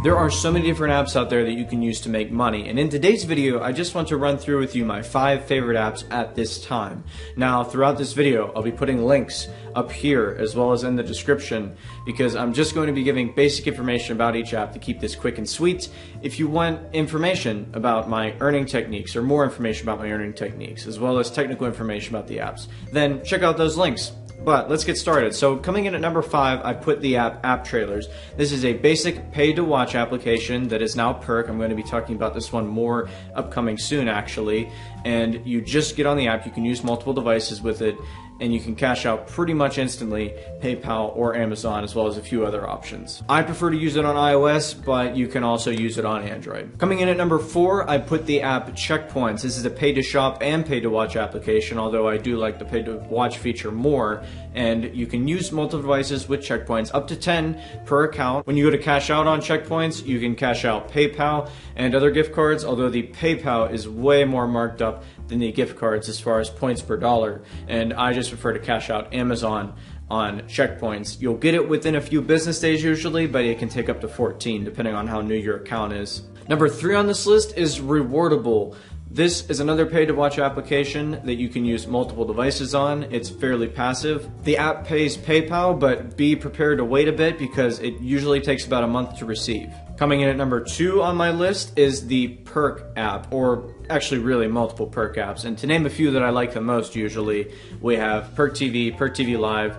There are so many different apps out there that you can use to make money, and in today's video I just want to run through with you my 5 favorite apps at this time. Now throughout this video I'll be putting links up here as well as in the description because I'm just going to be giving basic information about each app to keep this quick and sweet. If you want information about my earning techniques or more information about my earning techniques as well as technical information about the apps, then check out those links. But let's get started. So coming in at number 5, I put the app AppTrailers. This is a basic pay-to-watch application that is now perk. I'm going to be talking about this one more upcoming soon actually. And you just get on the app, you can use multiple devices with it, and you can cash out pretty much instantly, PayPal or Amazon, as well as a few other options. I prefer to use it on iOS, but you can also use it on Android. Coming in at number 4, I put the app Checkpoints. This is a pay-to-shop and pay-to-watch application, although I do like the pay-to-watch feature more. And you can use multiple devices with Checkpoints, up to 10 per account. When you go to cash out on Checkpoints, you can cash out PayPal and other gift cards, although the PayPal is way more marked up than the gift cards as far as points per dollar. And I just prefer to cash out Amazon on Checkpoints. You'll get it within a few business days usually, but it can take up to 14 depending on how new your account is. Number 3 on this list is Rewardable. This is another pay-to-watch application that you can use multiple devices on. It's fairly passive. The app pays PayPal, but be prepared to wait a bit because it usually takes about a month to receive. Coming in at number 2 on my list is the Perk app, or actually really multiple Perk apps. And to name a few that I like the most usually, we have Perk TV Live,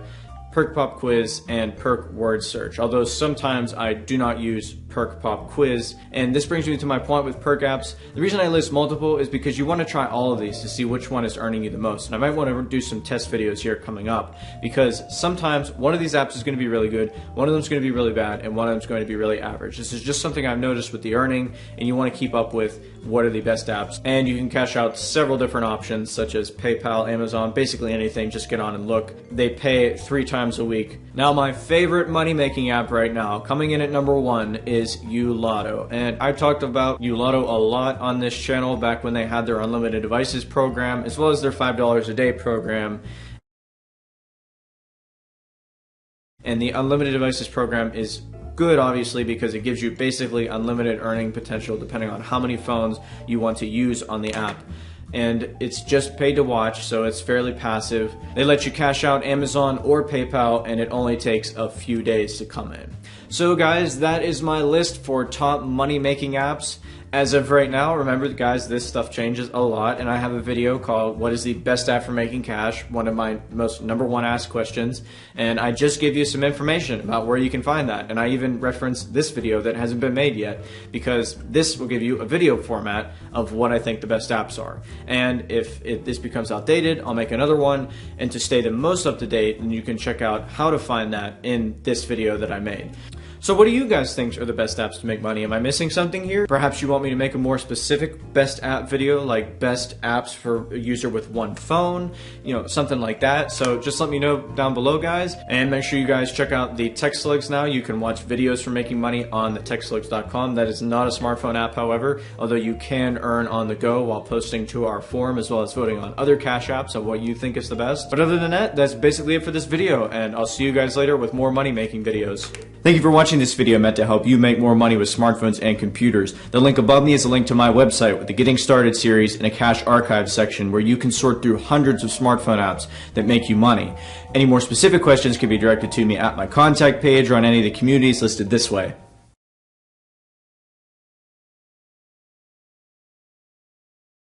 Perk Pop Quiz, and Perk Word Search, although sometimes I do not use Perk Pop Quiz. And this brings me to my point with Perk apps. The reason I list multiple is because you want to try all of these to see which one is earning you the most. And I might want to do some test videos here coming up because sometimes one of these apps is going to be really good, one of them is going to be really bad, and one of them is going to be really average. This is just something I've noticed with the earning, and you want to keep up with what are the best apps. And you can cash out several different options such as PayPal, Amazon, basically anything. Just get on and look. They pay 3 times a week. Now my favorite money-making app right now, coming in at number 1, is YouLotto. And I talked about YouLotto a lot on this channel back when they had their unlimited devices program as well as their $5 a day program. And the unlimited devices program is good obviously because it gives you basically unlimited earning potential depending on how many phones you want to use on the app. And it's just paid to watch, so it's fairly passive. They let you cash out Amazon or PayPal, and it only takes a few days to come in. So guys, that is my list for top money-making apps. As of right now, remember guys, this stuff changes a lot, and I have a video called What is the Best App for Making Cash? One of my most #1 asked questions, and I just gave you some information about where you can find that, and I even referenced this video that hasn't been made yet, because this will give you a video format of what I think the best apps are. And if this becomes outdated, I'll make another one, and to stay the most up to date, then you can check out how to find that in this video that I made. So what do you guys think are the best apps to make money? Am I missing something here? Perhaps you want me to make a more specific best app video, like best apps for a user with one phone, something like that. So just let me know down below, guys. And make sure you guys check out the TechSlugs now. You can watch videos for making money on the TechSlugs.com. That is not a smartphone app, however, although you can earn on the go while posting to our forum as well as voting on other cash apps of what you think is the best. But other than that, that's basically it for this video, and I'll see you guys later with more money-making videos. Thank you for watching this video meant to help you make more money with smartphones and computers. The link above me is a link to my website with the Getting Started series and a cash archive section where you can sort through hundreds of smartphone apps that make you money. Any more specific questions can be directed to me at my contact page or on any of the communities listed this way.